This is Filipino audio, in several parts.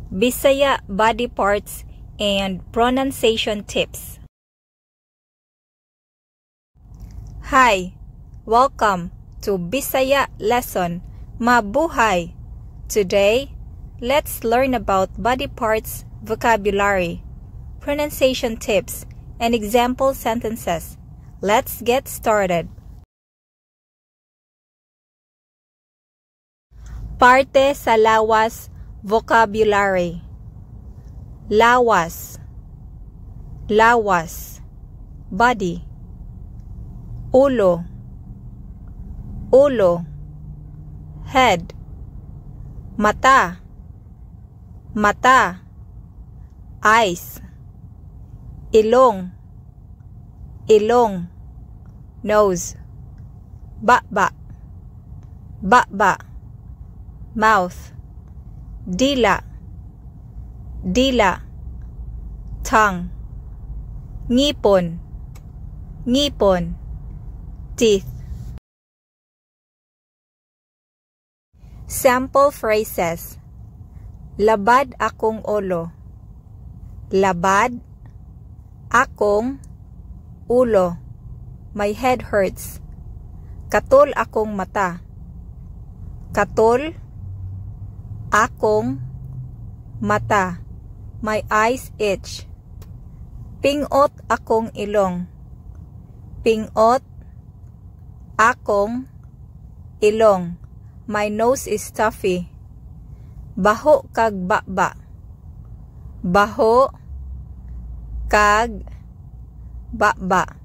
Bisaya body parts and pronunciation tips. Hi! Welcome to Bisaya lesson. Mabuhay! Today, let's learn about body parts, vocabulary, pronunciation tips, and example sentences. Let's get started. Parte sa lawas, vocabulary. Lawas, lawas, body. Ulo, ulo, head. Mata, mata, eyes. Ilong, ilong, nose. Baba, baba, mouth. Dila, dila, tongue. Ngipon, ngipon, teeth. Sample phrases. Labad akong ulo. Labad akong ulo. My head hurts. Katul akong mata. Katul akong mata. My eyes itch. Pingot akong ilong. Pingot akong ilong. My nose is stuffy. Baho kag baba. Baho kag baba.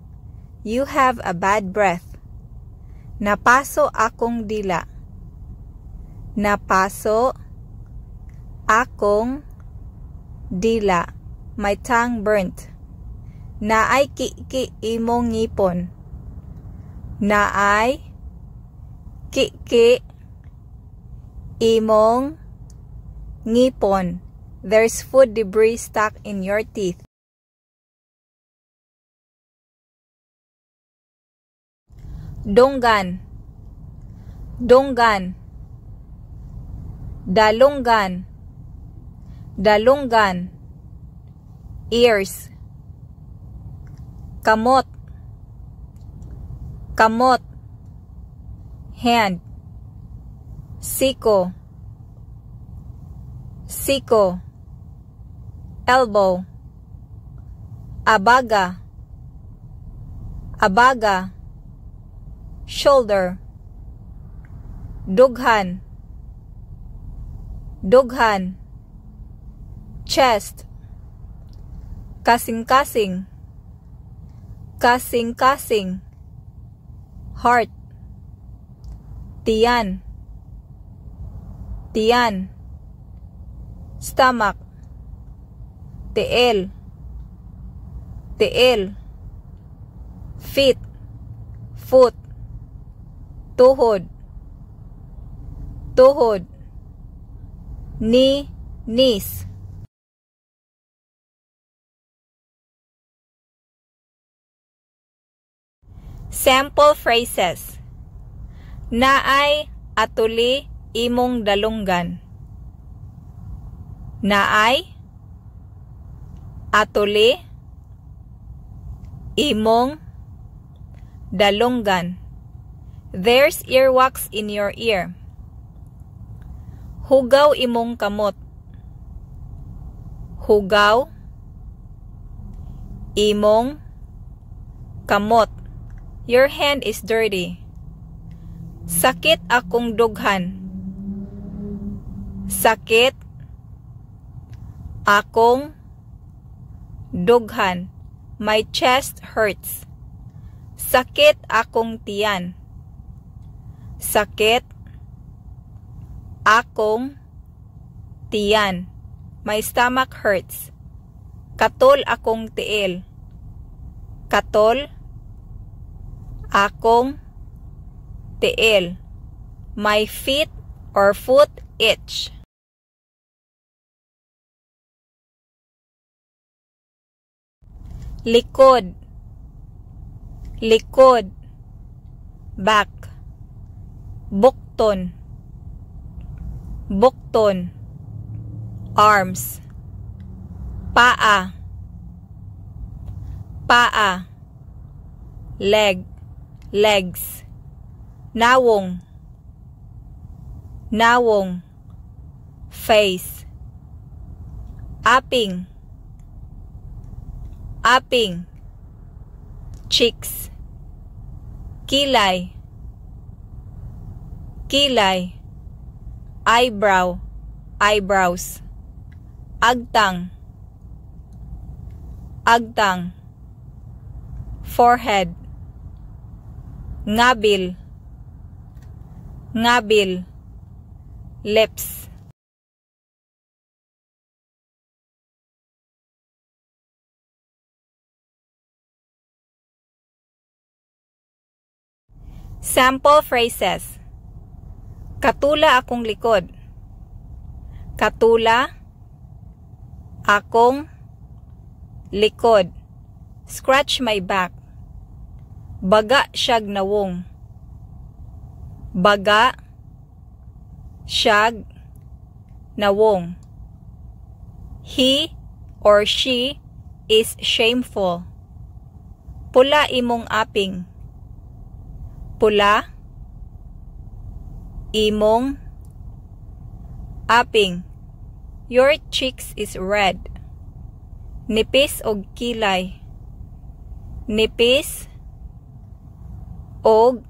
You have a bad breath. Napaso akong dila. Napaso akong dila. My tongue burnt. Naay ki imong ngipon. Naay ki imong ngipon. There's food debris stuck in your teeth. Donggan, donggan. Dalunggan, dalunggan. Ears. Kamot, kamot. Hand. Siko, siko. Elbow. Abaga, abaga. Shoulder. Dughan, dughan. Chest. Kasing-kasing, kasing-kasing. Heart. Tiyan, tiyan. Stomach. Tiil, tiil. Feet, foot. Tuhod, tuhod. Knee, knees. Sample phrases. Naay atuli imong dalunggan. Naay atuli imong dalunggan. There's earwax in your ear. Hugaw imong kamot. Hugaw imong kamot. Your hand is dirty. Sakit akong dughan. Sakit akong dughan. My chest hurts. Sakit akong tiyan. Sakit akong tiyan. My stomach hurts. Katul akong tiil. Katul akong tiil. My feet or foot itch. Likod, likod. Back. Bukton, bukton. arms, paa, paa, leg, legs, nawong, nawong, face, aping, aping, cheeks, kilay, kilay, eyebrow, eyebrows, agtang, agtang, forehead, ngabil, ngabil, lips. Sample phrases. Katula akong likod. Katula akong likod. Scratch my back. Baga siyag nawong. Baga siyag nawong. He or she is shameful. Pula imong aping. Pula imong aping. Your cheeks is red. Nipis og kilay. Nipis og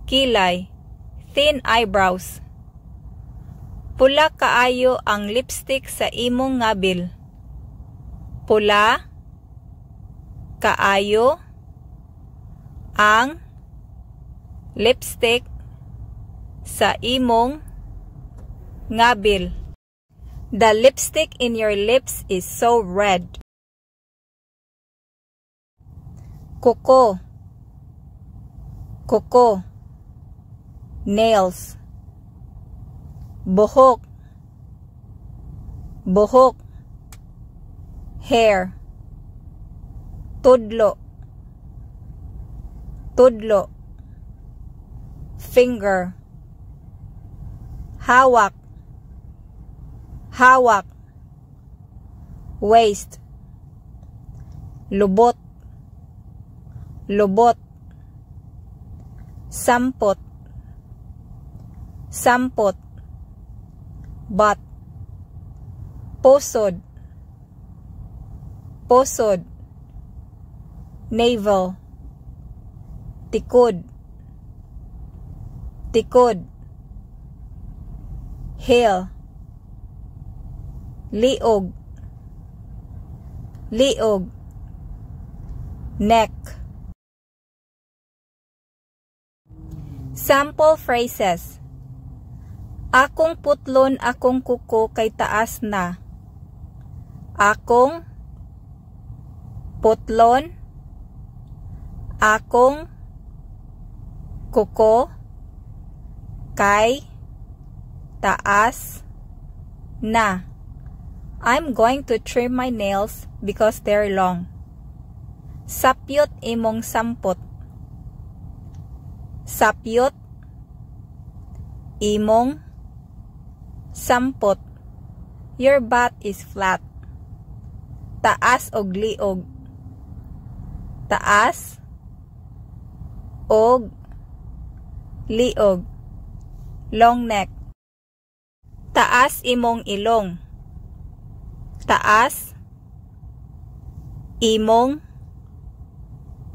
kilay. Thin eyebrows. Pula kaayo ang lipstick sa imong ngabil. Pula kaayo ang lipstick sa imong ngabil. The lipstick in your lips is so red. Kuko, kuko, nails, buhok, buhok, hair, tudlo, tudlo, finger, hawak, hawak, waist, lubot, lubot, sampot, sampot, butt, pusod, pusod, navel, tikod, tikod, heel, liog, liog, neck. Sample phrases. Akong putlon akong kuko kay taas na. Akong putlon akong kuko kay taas na. I'm going to trim my nails because they're long. Sapyot imong sampot. Sapyot imong sampot. Your butt is flat. Taas og liog. Taas og liog. Long neck. Taas imong ilong. Taas imong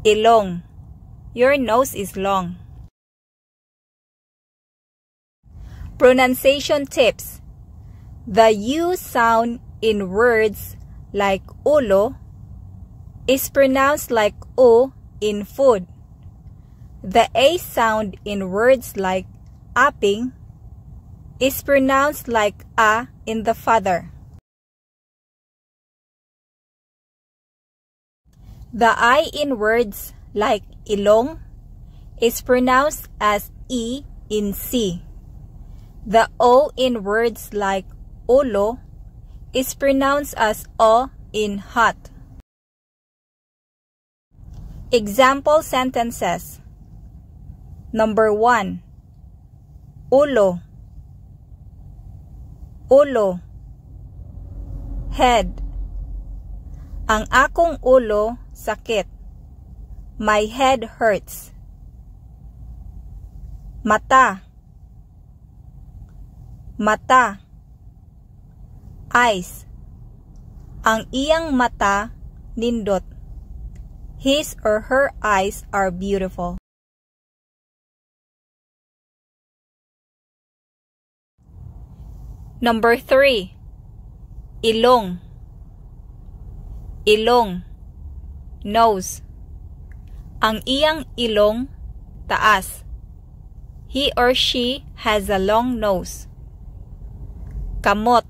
ilong. Your nose is long. Pronunciation tips. The U sound in words like ulo is pronounced like O in food. The A sound in words like aping is pronounced like A in the father. The I in words like ilong is pronounced as E in C. The O in words like ulo is pronounced as O in hot. Example sentences. Number 1. Ulo. Ulo. Head. Ang akong ulo sakit. My head hurts. Mata. Mata. Eyes. Ang iyang mata nindot. His or her eyes are beautiful. Number 3. Ilong. Ilong. Nose. Ang iyang ilong taas. He or she has a long nose. Kamot.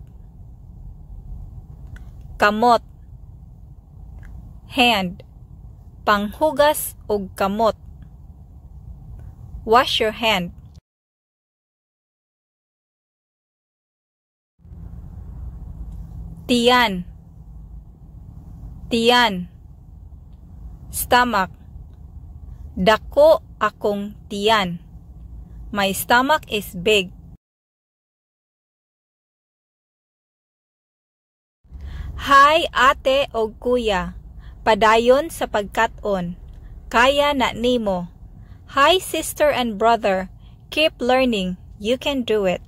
Kamot. Hand. Panghugas og kamot. Wash your hand. Tiyan. Tiyan. Stomach. Dako akong tiyan. My stomach is big. Hi ate o kuya. Padayon sa pagkat-on. Kaya na nimo. Hi sister and brother. Keep learning. You can do it.